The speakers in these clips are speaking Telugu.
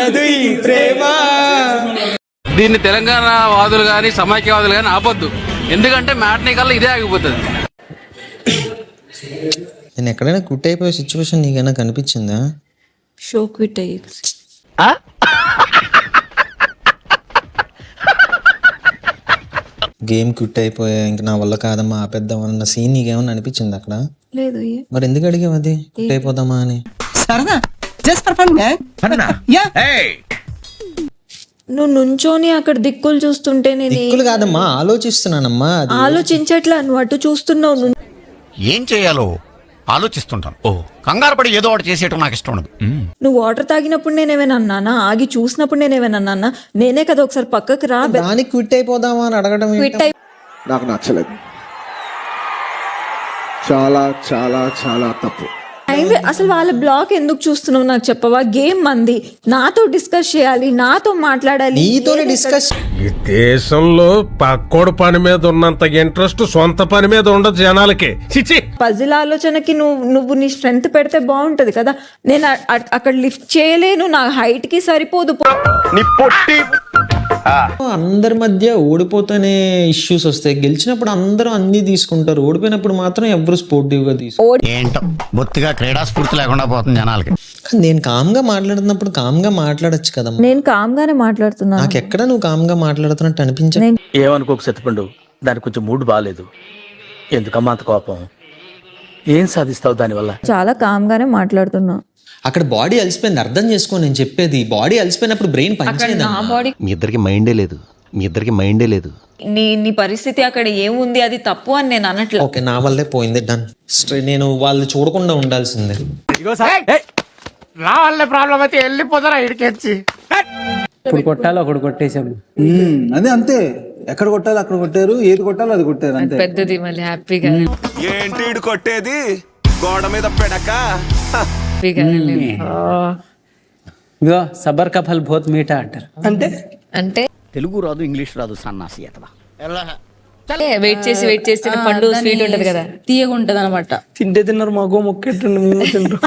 చాలదు ఈ ప్రేమ. దీన్ని తెలంగాణ వాదులు కానీ సమైక్యవాదులు కానీ ఆపొద్దు, ఎందుకంటే మ్యాట్నీ కల్లా ఇదే ఆగిపోతుంది. నేను ఎక్కడైనా క్విట్ అయిపోయే సిచ్యువేషన్ నీకైనా కనిపించిందా? షో క్విట్ అయ్యి గేమ్ క్విట్ అయిపోయా, ఇంక నా వల్ల కాదమ్మా ఆపేద్దాం అన్న సీన్ నీకేమన్నా అనిపించింది అక్కడ? లేదు. మరి ఎందుకు అడిగావు అది క్విట్ అయిపోదామా అని? నువ్వు నుంచోని అక్కడ దిక్కులు చూస్తుంటే నేను దిక్కులు కాదమ్మా, ఆలోచిస్తున్నానమ్మా. ఆలోచించట్లా, నువ్వు అటు చూస్తున్నావు. ఏం చేయాలో ఆలోచిస్తుంటాను. కంగారు పడి ఏదో ఒకటి చేసేయటం నాకు ఇష్టం ఉండదు. నువ్వు వాటర్ తాగినప్పుడు నేనేమైనా అన్నానా? ఆగి చూసినప్పుడు నేనేమైనా అన్నానా? నేనే కదా ఒకసారి పక్కకి రా, దానికి క్విట్ అయిపోదామా అని అడగడం క్విట్ అయి నాకు నచ్చలేదు. చాలా చాలా చాలా తప్పు. అసలు వాళ్ళ బ్లాక్ ఎందుకు చూస్తున్నావు నాకు చెప్పవా? గేమ్ మంది, నాతో డిస్కస్ చేయాలి, నాతో మాట్లాడాలి. నీతోనే డిస్కస్. ఈ దేశంలో పక్కోడు పని మీద ఉన్నంత ఇంట్రెస్ట్ సొంత పని మీద ఉండదు జనాలకి. పజిల్ ఆలోచనకి నువ్వు నీ స్ట్రెంగ్త్ పెడితే బాగుంటది కదా. నేను అక్కడ లిఫ్ట్ చేయలేను, నా హైట్ కి సరిపోదు. అందరి మధ్య ఓడిపోతేనే ఇష్యూస్ వస్తాయి, గెలిచినప్పుడు అందరూ అన్ని తీసుకుంటారు, ఓడిపోయినప్పుడు మాత్రం ఎవరు స్పోర్టివ్ గా తీసుకుంటారు. ఏంటో బొత్తిగా క్రీడా స్ఫూర్తి లేకుండా పోతుంది జనాలకి. నేను కామ్ గా మాట్లాడుతున్నప్పుడు కామ్ గా మాట్లాడొచ్చు కదమ్మా. నేను కామ్ గానే మాట్లాడుతున్నాను. నాకు ఎక్కడ నువ్వు కామ్ గా మాట్లాడుతున్నట్టు అనిపించదు. ఏమనుకోక సత్తిపండు, దానికి కొంచెం మూడ్ బాగాలేదు. ఎందుకమ్మా అంత కోపం? ఏం సాధిస్తావు దానివల్ల? చాలా కామ్ గానే మాట్లాడుతున్నా. అక్కడ బాడీ అలసిపోయింది, అర్థం చేసుకో నేను చెప్పేది. బాడీ అలసిపోయినప్పుడు బ్రెయిన్ పనిచేయదు. మీ ఇద్దరికి మైండే లేదు. నీ పరిస్థితి అక్కడ ఏముంది, అది తప్పు అని నేను అనట్లేదు. ఓకే, నా వల్లే పోయింది, డన్. నేను వాళ్ళు చూడకుండా ఉండాల్సిందే. నా వల్లే ప్రాబ్లం అయితే వెళ్ళిపోతారా ఇడికెచ్చి. ఇప్పుడు కొట్టాలి, ఒకటి కొట్టేశాము. అదే అంతే, ఎక్కడ కొట్టాలి అక్కడ కొట్టారు, ఏది కొట్టాలో అది కొట్టారు అంతే. పెద్దది మళ్ళీ హ్యాపీగా ఏంటి కొట్టేది గోడ మీద పెడక. ఇదో సబర్ కా ఫల్ బహుత్ మీఠా అంటారు. అంటే తెలుగు రాదు, ఇంగ్లీష్ రాదు, సన్నాసి అతవా. వెయిట్ చేసి పండు స్వీట్ ఉంటది కదా, తీయగా ఉంటది అనమాట. తింటే తిన్నారు, మాకు మొక్కెట్టుండి మేము తింటాం.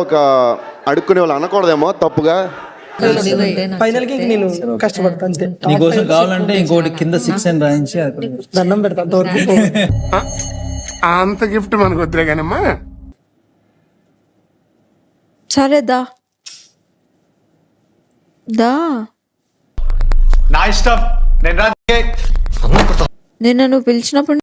ఒక అడుక్కునే వాళ్ళు అనకూడదేమో తప్పుగా. ఫైనల్ కి నేను కష్టపడతా అంతే. నీకోసం కావాలంటే ఇంకోటి కింద 6 అని రాయించి దండం పెడతా అంతవరకు. అంత గిఫ్ట్ మనకు వద్దులే కానమ్మా. సరే దా నా ఇష్టం. నిన్న నువ్వు పిలిచినప్పుడు